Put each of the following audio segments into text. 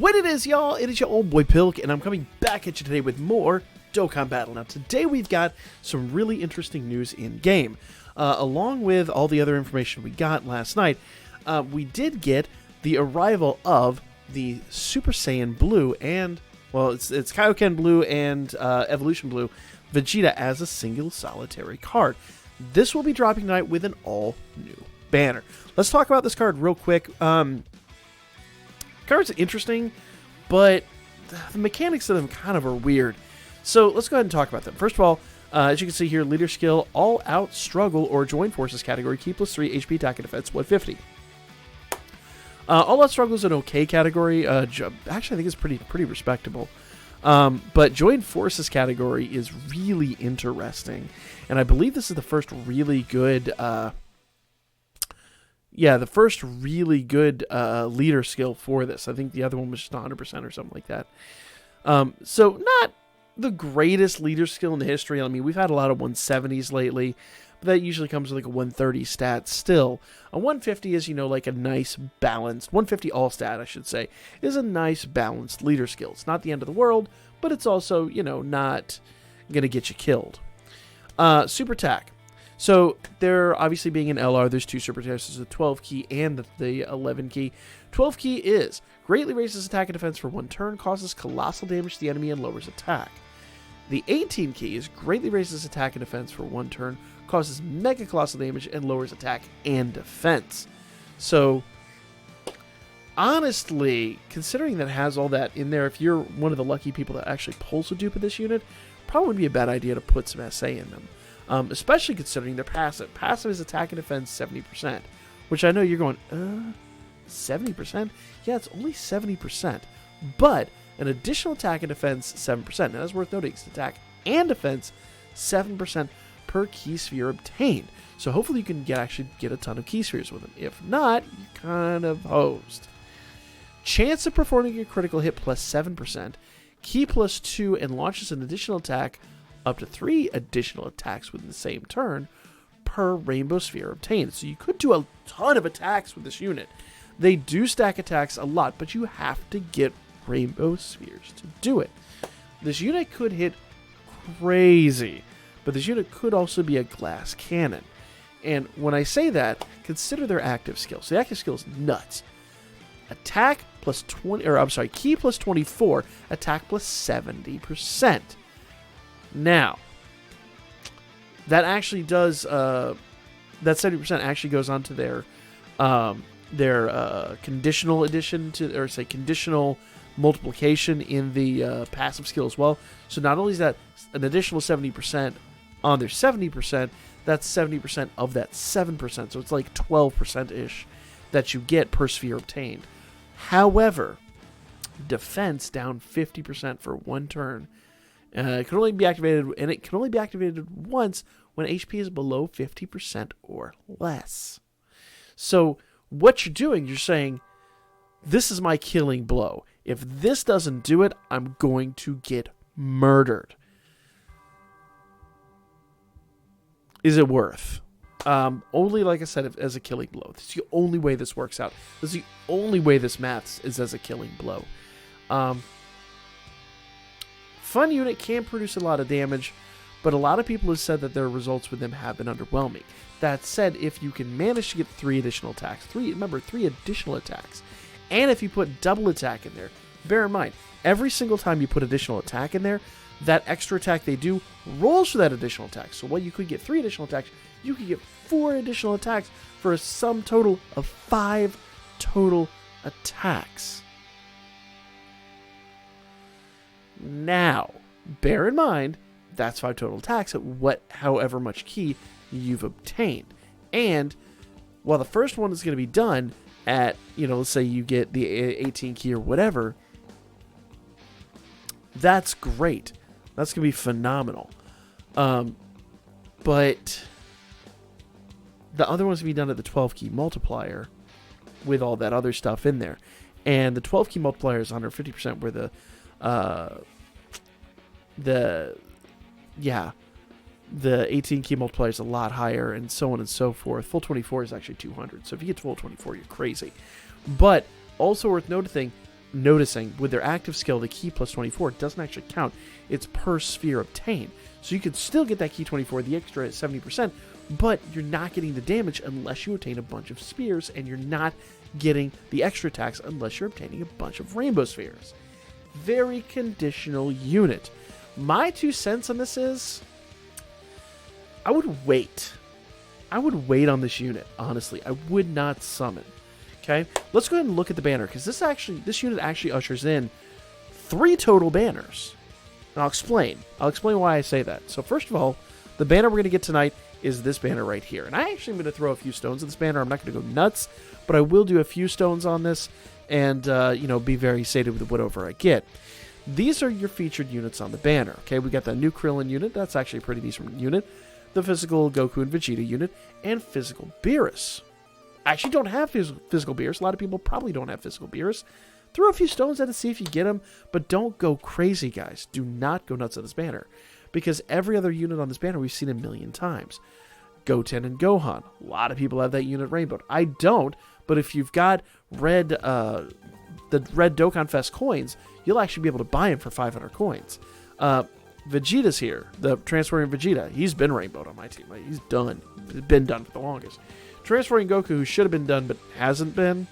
What it is, y'all, it is your old boy Pilk, and I'm coming back at you today with more Dokkan Battle. Now, today we've got some really interesting news in-game. Along with all the other information we got last night, we did get the arrival of the Super Saiyan Blue and, well, it's Kaioken Blue and Evolution Blue, Vegeta as a single solitary card. This will be dropping tonight with an all-new banner. Let's talk about this card real quick. Card's interesting, but the mechanics of them kind of are weird. So let's go ahead and talk about them. First of all, as you can see here, leader skill, all out struggle or join forces category, key plus 3, HP attack and defense, 150. All out struggle is an okay category. Actually, I think it's pretty respectable. But join forces category is really interesting, and I believe this is the first really good. The first really good leader skill for this. I think the other one was just 100% or something like that. So not the greatest leader skill in the history. I mean, we've had a lot of 170s lately, but that usually comes with like a 130 stat. Still, a 150 is, like a nice balanced, 150 all stat, I should say, is a nice balanced leader skill. It's not the end of the world, but it's also, not going to get you killed. Super attack. So, there obviously being an LR, there's two super attacks. There's the 12 key and the 11 key. 12 key is greatly raises attack and defense for one turn, causes colossal damage to the enemy, and lowers attack. The 18 key is greatly raises attack and defense for one turn, causes mega colossal damage, and lowers attack and defense. So, honestly, considering that it has all that in there, if you're one of the lucky people that actually pulls a dupe of this unit, probably would be a bad idea to put some SA in them. Especially considering their passive. Passive is attack and defense 70%, which I know you're going, 70%? Yeah, it's only 70%. But an additional attack and defense 7%. Now, that's worth noting. It's attack and defense 7% per key sphere obtained. So hopefully you can actually get a ton of key spheres with them. If not, you're kind of hosed. Chance of performing a critical hit plus 7%. Key plus 2 and launches an additional attack up to 3 additional attacks within the same turn per rainbow sphere obtained. So you could do a ton of attacks with this unit. They do stack attacks a lot, but you have to get rainbow spheres to do it. This unit could hit crazy, but this unit could also be a glass cannon. And when I say that, consider their active skill. So the active skill is nuts. Attack plus 20, key plus 24, attack plus 70%. Now, that actually does, that 70% actually goes on to their conditional addition to, or say conditional multiplication in the passive skill as well. So not only is that an additional 70% on their 70%, that's 70% of that 7%. So it's like 12%-ish that you get per sphere obtained. However, defense down 50% for one turn. It can only be activated, and it can only be activated once when HP is below 50% or less. So what you're doing, you're saying, this is my killing blow. If this doesn't do it, I'm going to get murdered. Is it worth? Only, like I said, as a killing blow. This is the only way this works out. This is the only way this maths is as a killing blow. Fun unit can produce a lot of damage, but a lot of people have said that their results with them have been underwhelming. That said, if you can manage to get 3 additional attacks, 3 additional attacks, and if you put double attack in there, bear in mind, every single time you put additional attack in there, that extra attack they do rolls for that additional attack. So while you could get 3 additional attacks, you could get 4 additional attacks for a sum total of 5 total attacks. Now, bear in mind, that's 5 total attacks at however much key you've obtained. And while the first one is going to be done at, let's say you get the 18 key or whatever, that's great. That's going to be phenomenal. But the other one's going to be done at the 12 key multiplier with all that other stuff in there. And the 12 key multiplier is 150%, where the 18 key multiplier is a lot higher, and so on and so forth. Full 24 is actually 200. So if you get to full 24, you're crazy. But also worth noting, noticing with their active skill, the key plus 24 doesn't actually count. It's per sphere obtained. So you could still get that key 24, the extra at 70%, but you're not getting the damage unless you obtain a bunch of spheres, and you're not getting the extra attacks unless you're obtaining a bunch of rainbow spheres. Very conditional unit. My 2 cents on this is, I would wait. I would wait on this unit, honestly. I would not summon. Okay, let's go ahead and look at the banner, because this unit actually ushers in 3 total banners. And I'll explain why I say that. So first of all, the banner we're going to get tonight is this banner right here. And I actually am going to throw a few stones at this banner. I'm not going to go nuts, but I will do a few stones on this and, be very sated with whatever I get. These are your featured units on the banner. Okay, we got the new Krillin unit. That's actually a pretty decent unit. The physical Goku and Vegeta unit, and physical Beerus. I actually don't have physical Beerus. A lot of people probably don't have physical Beerus. Throw a few stones at it, see if you get them, but don't go crazy, guys. Do not go nuts on this banner, because every other unit on this banner we've seen a million times. Goten and Gohan. A lot of people have that unit rainbowed. I don't, but if you've got the red Dokkan Fest coins, you'll actually be able to buy them for 500 coins. Vegeta's here, the transferring Vegeta. He's been rainbowed on my team. He's done. It's been done for the longest. Transferring Goku, who should have been done but hasn't been.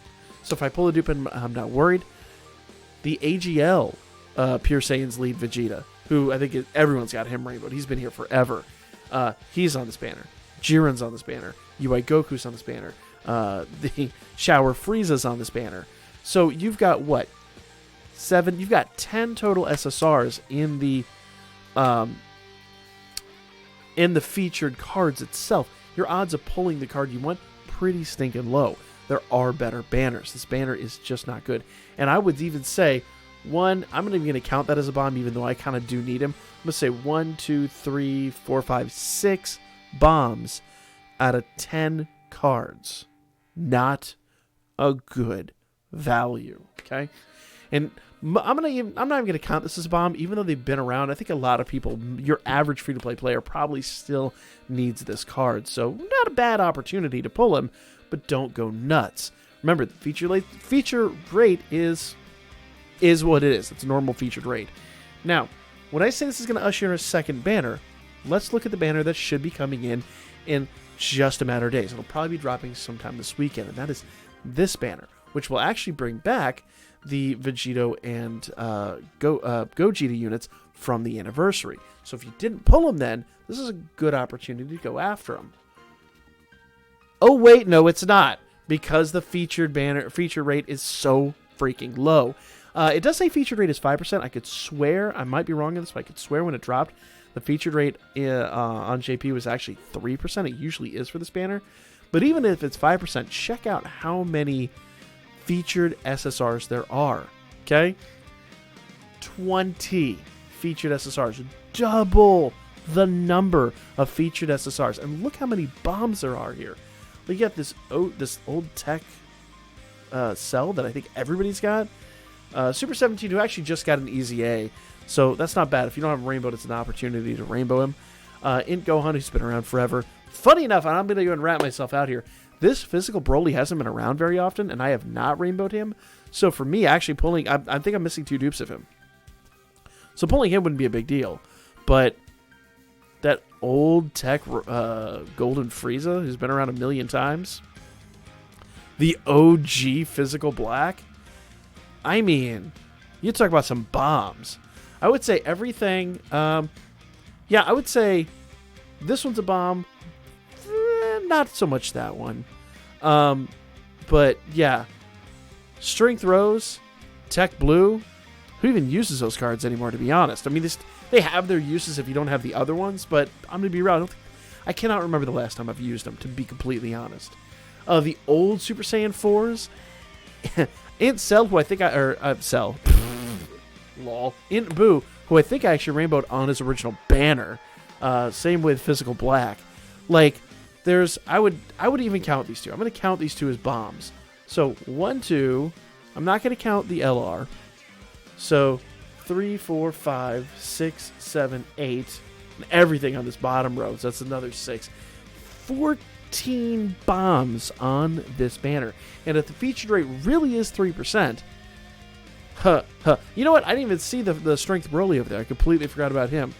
So if I pull a dupe in, I'm not worried. The AGL Pure Saiyan's lead Vegeta, who I think everyone's got him rainbowed. He's been here forever. He's on this banner. Jiren's on this banner. UI Goku's on this banner. The Shower Frieza's on this banner. So you've got what? 7. You've got 10 total SSRs in the featured cards itself. Your odds of pulling the card you want, pretty stinking low. There are better banners. This banner is just not good. And I would even say, I'm not even going to count that as a bomb, even though I kind of do need him. I'm going to say 1, 2, 3, 4, 5, 6 bombs out of 10 cards. Not a good value. Okay? And I'm not even going to count this as a bomb, even though they've been around. I think a lot of people, your average free-to-play player, probably still needs this card. So not a bad opportunity to pull him, but don't go nuts. Remember, the feature rate is what it is. It's a normal featured rate. Now, when I say this is going to usher in a second banner, let's look at the banner that should be coming in just a matter of days. It'll probably be dropping sometime this weekend, and that is this banner, which will actually bring back the Vegito and Gogeta units from the anniversary. So if you didn't pull them then, this is a good opportunity to go after them. Oh wait, no it's not, because the feature rate is so freaking low. It does say featured rate is 5%. I could swear, I might be wrong on this, but I could swear when it dropped, the featured rate on JP was actually 3%. It usually is for this banner. But even if it's 5%, check out how many featured SSRs there are. Okay? 20 featured SSRs. Double the number of featured SSRs. And look how many bombs there are here. We got this old tech cell that I think everybody's got. Super 17, who actually just got an easy A. So that's not bad. If you don't have a rainbow, it's an opportunity to rainbow him. Int Gohan, who's been around forever. Funny enough, and I'm going to go and wrap myself out here. This physical Broly hasn't been around very often, and I have not rainbowed him. So for me, actually pulling, I think I'm missing 2 dupes of him. So pulling him wouldn't be a big deal. But that old tech Golden Frieza, who's been around a million times. The OG physical black. I mean, you talk about some bombs. I would say everything. Yeah, I would say this one's a bomb. Not so much that one. But yeah, Strength Rose, Tech Blue. Who even uses those cards anymore, to be honest? I mean, they have their uses if you don't have the other ones, but I'm going to be real. I cannot remember the last time I've used them, to be completely honest. The old Super Saiyan 4s. Int Cell, who I think Cell. Lol. Int Boo, who I think I actually rainbowed on his original banner. Same with Physical Black. Like, I would even count these two. I'm going to count these two as bombs. So, 1, 2. I'm not going to count the LR. So, 3, 4, 5, 6, 7, 8. And everything on this bottom row. So that's another 6. 14 bombs on this banner. And if the featured rate really is 3%, Huh, huh. You know what? I didn't even see the Strength Broly over there. I completely forgot about him.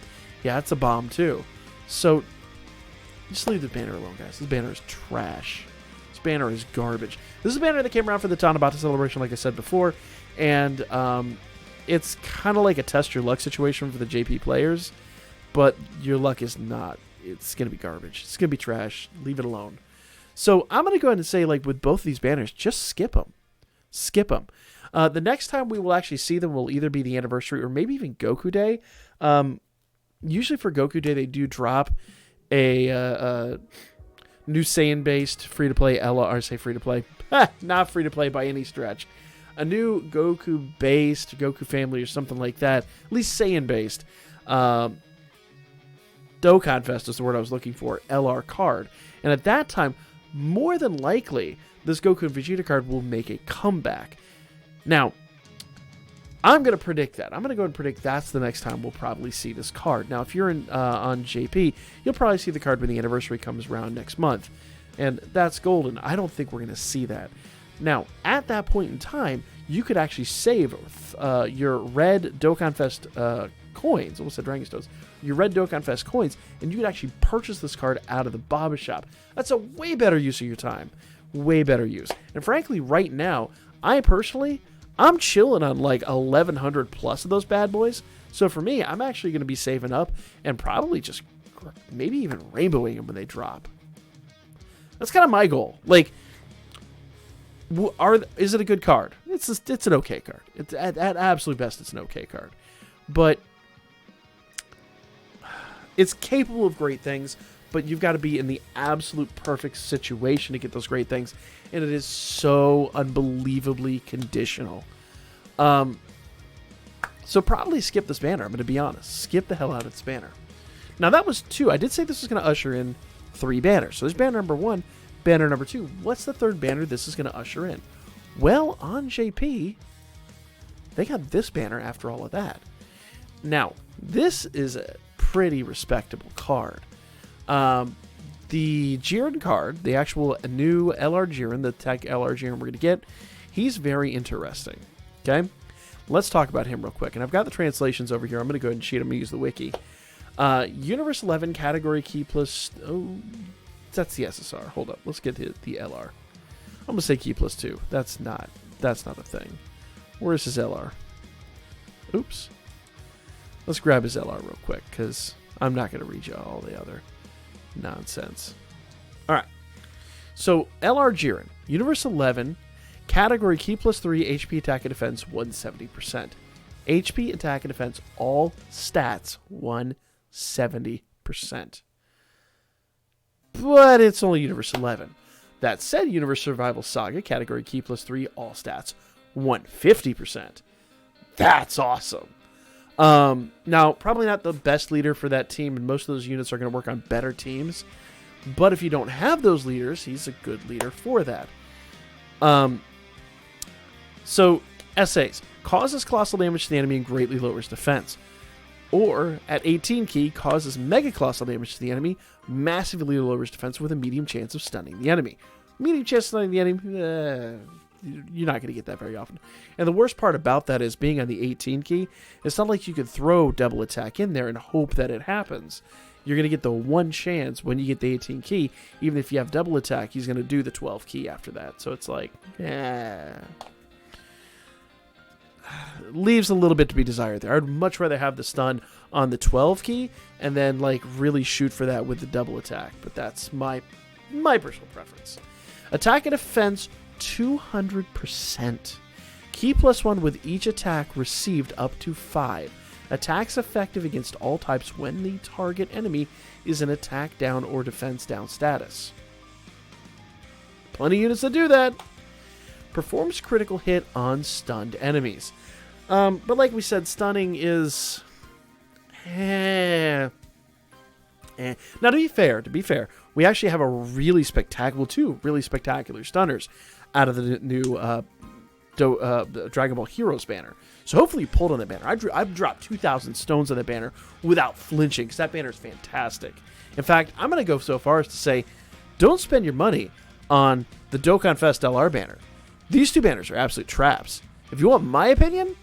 Yeah, that's a bomb, too. So, just leave the banner alone, guys. This banner is trash. This banner is garbage. This is a banner that came around for the Tanabata celebration, like I said before. And it's kind of like a test your luck situation for the JP players. But your luck is not. It's going to be garbage. It's going to be trash. Leave it alone. So, I'm going to go ahead and say, like, with both of these banners, just skip them. Skip them. The next time we will actually see them will either be the anniversary or maybe even Goku Day. Usually for Goku Day, they do drop a new Saiyan-based free-to-play LR. I say free-to-play. Not free-to-play by any stretch. A new Goku-based, Goku Family or something like that. At least Saiyan-based. Dokkan Fest is the word I was looking for. LR card. And at that time, more than likely, this Goku and Vegeta card will make a comeback. Now, I'm going to predict that. I'm going to go and predict that's the next time we'll probably see this card. Now, if you're on JP, you'll probably see the card when the anniversary comes around next month. And that's golden. I don't think we're going to see that. Now, at that point in time, you could actually save your red Dokkan Fest coins. I almost said Dragon Stones. Your red Dokkan Fest coins, and you could actually purchase this card out of the Baba shop. That's a way better use of your time. Way better use. And frankly, right now, I'm chilling on like 1,100 plus of those bad boys. So for me, I'm actually going to be saving up and probably just maybe even rainbowing them when they drop. That's kind of my goal. Like, is it a good card? It's an okay card. It's at absolute best, it's an okay card. But it's capable of great things. But you've got to be in the absolute perfect situation to get those great things. And it is so unbelievably conditional. So probably skip this banner, I'm going to be honest. Skip the hell out of this banner. Now that was 2. I did say this was going to usher in 3 banners. So there's banner number 1, banner number 2. What's the third banner this is going to usher in? Well, on JP, they got this banner after all of that. Now, this is a pretty respectable card. The Jiren card, the actual new LR Jiren, the tech LR Jiren we're going to get, he's very interesting. Okay? Let's talk about him real quick. And I've got the translations over here. I'm going to go ahead and cheat. I'm going to use the wiki. Universe 11 category key plus... Oh, that's the SSR. Hold up. Let's get the LR. I'm going to say key plus 2. That's not a thing. Where's his LR? Oops. Let's grab his LR real quick, because I'm not going to read you all the other nonsense. All right. So, LR Jiren. Universe 11. Category key plus 3. HP, attack, and defense 170%. HP, attack, and defense, all stats 170%. But it's only Universe 11. That said, Universe Survival Saga. Category key plus 3. All stats 150%. That's awesome. Now, probably not the best leader for that team, and most of those units are going to work on better teams. But if you don't have those leaders, he's a good leader for that. So, essays. Causes colossal damage to the enemy and greatly lowers defense. Or, at 18 key, causes mega colossal damage to the enemy, massively lowers defense with a medium chance of stunning the enemy. Medium chance of stunning the enemy, you're not going to get that very often. And the worst part about that is being on the 18 key, it's not like you could throw double attack in there and hope that it happens. You're going to get the one chance when you get the 18 key. Even if you have double attack, he's going to do the 12 key after that. So it's like, leaves a little bit to be desired there. I'd much rather have the stun on the 12 key and then like really shoot for that with the double attack. But that's my personal preference. Attack and defense 200%. Key plus 1 with each attack received up to 5. Attacks effective against all types when the target enemy is in attack down or defense down status. Plenty of units that do that. Performs critical hit on stunned enemies. But like we said, stunning is... Now, to be fair, we actually have two really spectacular stunners out of the new Dragon Ball Heroes banner. So hopefully you pulled on that banner. I've dropped 2,000 stones on that banner without flinching, because that banner is fantastic. In fact, I'm going to go so far as to say, don't spend your money on the Dokkan Fest LR banner. These two banners are absolute traps. If you want my opinion,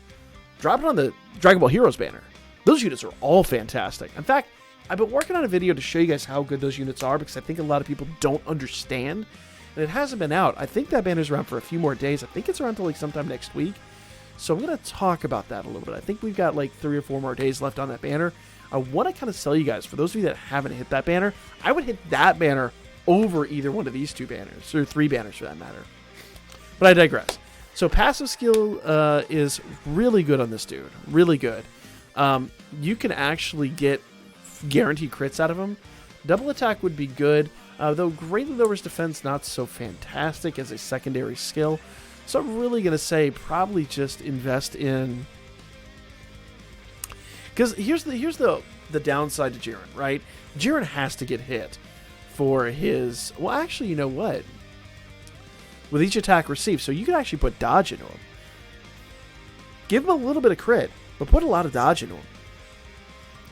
drop it on the Dragon Ball Heroes banner. Those units are all fantastic. In fact, I've been working on a video to show you guys how good those units are because I think a lot of people don't understand. And it hasn't been out. I think that banner's around for a few more days. I think it's around till like sometime next week. So I'm going to talk about that a little bit. I think we've got like 3 or 4 more days left on that banner. I want to kind of sell you guys, for those of you that haven't hit that banner, I would hit that banner over either one of these 2 banners, or 3 banners for that matter. But I digress. So passive skill is really good on this dude. Really good. You can actually get guaranteed crits out of him. Double attack would be good, though greatly lowers defense, not so fantastic as a secondary skill. So I'm really going to say probably just invest in... Because here's the downside to Jiren, right? Jiren has to get hit for his... Well, actually, you know what? With each attack received, so you can actually put dodge into him. Give him a little bit of crit, but put a lot of dodge into him.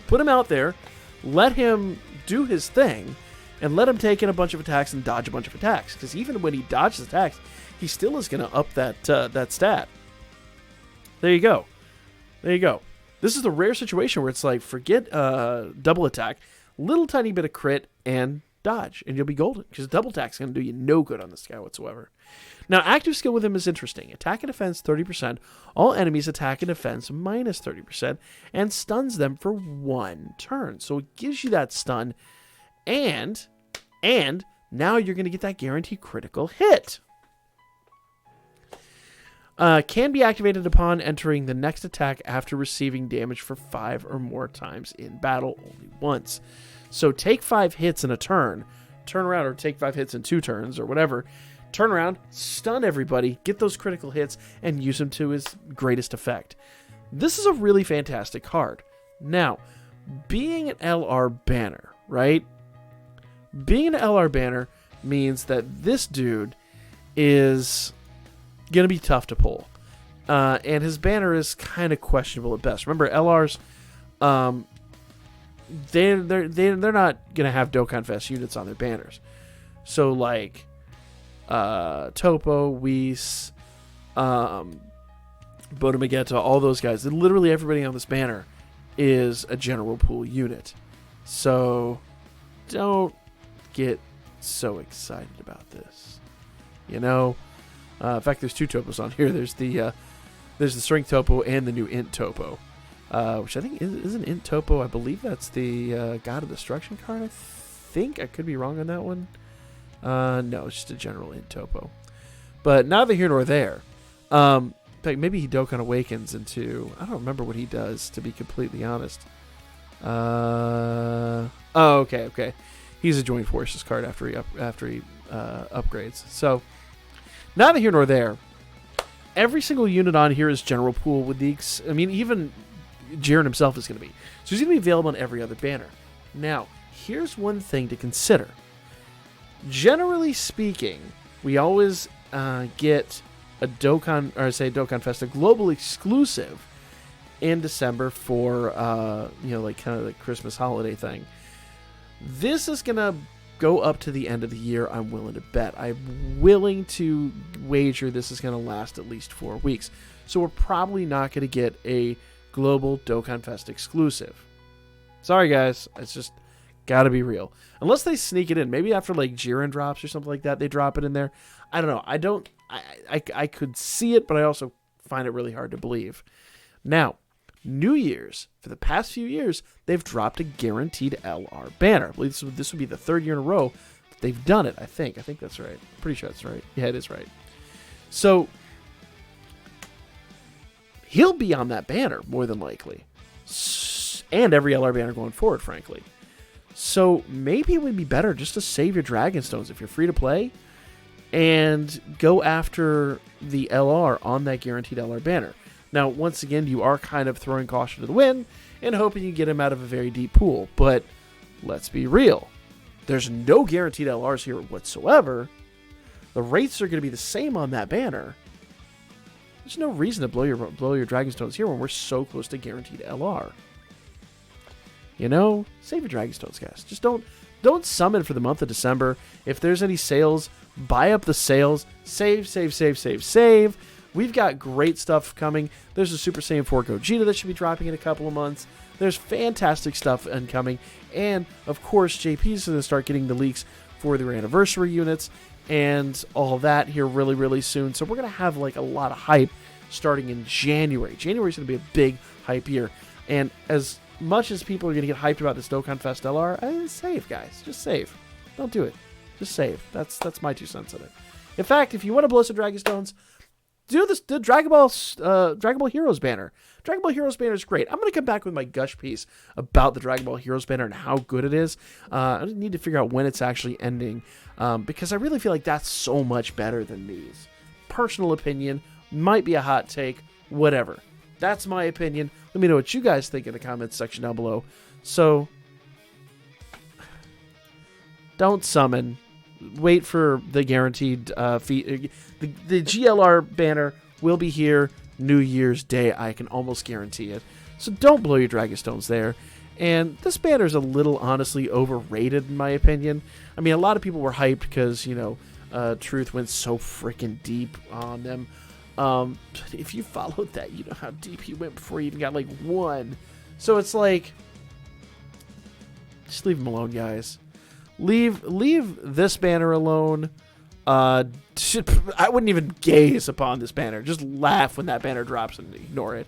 Put him out there, let him do his thing, and let him take in a bunch of attacks and dodge a bunch of attacks. Because even when he dodges attacks, he still is going to up that stat. There you go. There you go. This is the rare situation where it's like, forget double attack, little tiny bit of crit, and dodge, and you'll be golden, because double attack's going to do you no good on this guy whatsoever. Now, active skill with him is interesting. Attack and defense 30%, all enemies attack and defense minus 30%, and stuns them for 1 turn. So it gives you that stun, and now you're going to get that guaranteed critical hit. Can be activated upon entering the next attack after receiving damage for 5 or more times in battle, only once. So take 5 hits in a turn, turn around, or take 5 hits in 2 turns, or whatever, turn around, stun everybody, get those critical hits, and use them to his greatest effect. This is a really fantastic card. Now, being an LR banner, right? Being an LR banner means that this dude is going to be tough to pull. And his banner is kind of questionable at best. Remember, LRs... they're not gonna have Dokkan Fest units on their banners, so like Topo, Whis, Bodamagetta, all those guys, literally everybody on this banner is a general pool unit. So don't get so excited about this. You know, in fact, there's 2 Topos on here. There's the Strength Topo and the new Int Topo. Which I think is an Int Topo. I believe that's the God of Destruction card, I think. I could be wrong on that one. No, it's just a general Int Topo. But neither here nor there. In fact, maybe he Dokkan Awakens into... I don't remember what he does, to be completely honest. Oh, okay. He's a Joint Forces card after he upgrades. So, neither here nor there. Every single unit on here is general pool with the... even... Jiren himself is going to be. So he's going to be available on every other banner. Now, here's one thing to consider. Generally speaking, we always get a Dokkan Fest, a global exclusive in December for, like kind of the Christmas holiday thing. This is going to go up to the end of the year, I'm willing to bet. I'm willing to wager this is going to last at least 4 weeks. So we're probably not going to get a global Dokkan Fest exclusive. Sorry, guys. It's just got to be real. Unless they sneak it in. Maybe after like Jiren drops or something like that, they drop it in there. I don't know. I could see it, but I also find it really hard to believe. Now, New Year's, for the past few years, they've dropped a guaranteed LR banner. I believe this would be the 3rd year in a row that they've done it, I think. I think that's right. I'm pretty sure that's right. Yeah, it is right. So he'll be on that banner, more than likely. And every LR banner going forward, frankly. So maybe it would be better just to save your Dragon Stones if you're free to play and go after the LR on that guaranteed LR banner. Now, once again, you are kind of throwing caution to the wind and hoping you get him out of a very deep pool. But let's be real. There's no guaranteed LRs here whatsoever. The rates are going to be the same on that banner. There's no reason to blow your Dragon Stones here when we're so close to guaranteed LR. You know, save your Dragon Stones, guys. Just don't summon for the month of December. If there's any sales, buy up the sales. Save. we've got great stuff coming. There's a Super Saiyan 4 Gogeta that should be dropping in a couple of months. There's fantastic stuff incoming. And, of course, JP's going to start getting the leaks for their anniversary units and all that here really, really soon. So we're going to have like a lot of hype starting in January. January is going to be a big hype year. And as much as people are going to get hyped about this Dokkan Fest LR, save, guys. Just save. Don't do it. Just save. That's my 2 cents on it. In fact, if you want to blow some Dragon Stones, do the Dragon Ball Heroes banner. Dragon Ball Heroes banner is great. I'm going to come back with my gush piece about the Dragon Ball Heroes banner and how good it is. I need to figure out when it's actually ending because I really feel like that's so much better than these. Personal opinion, might be a hot take, whatever. That's my opinion. Let me know what you guys think in the comments section down below. So, don't summon. Wait for the guaranteed fee. The GLR banner will be here New Year's Day. I can almost guarantee it. So don't blow your Dragon Stones there. And this banner is a little, honestly, overrated in my opinion. I mean, a lot of people were hyped because, you know, Truth went so freaking deep on them. If you followed that, you know how deep he went before he even got, like, 1. So it's like, just leave him alone, guys. Leave this banner alone. I wouldn't even gaze upon this banner. Just laugh when that banner drops and ignore it.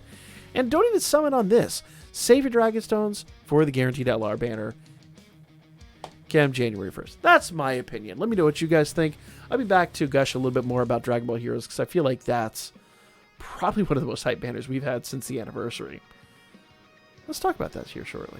And don't even summon on this. Save your Dragon Stones for the guaranteed LR banner. Come January 1st. That's my opinion. Let me know what you guys think. I'll be back to gush a little bit more about Dragon Ball Heroes because I feel like that's probably one of the most hype banners we've had since the anniversary. Let's talk about that here shortly.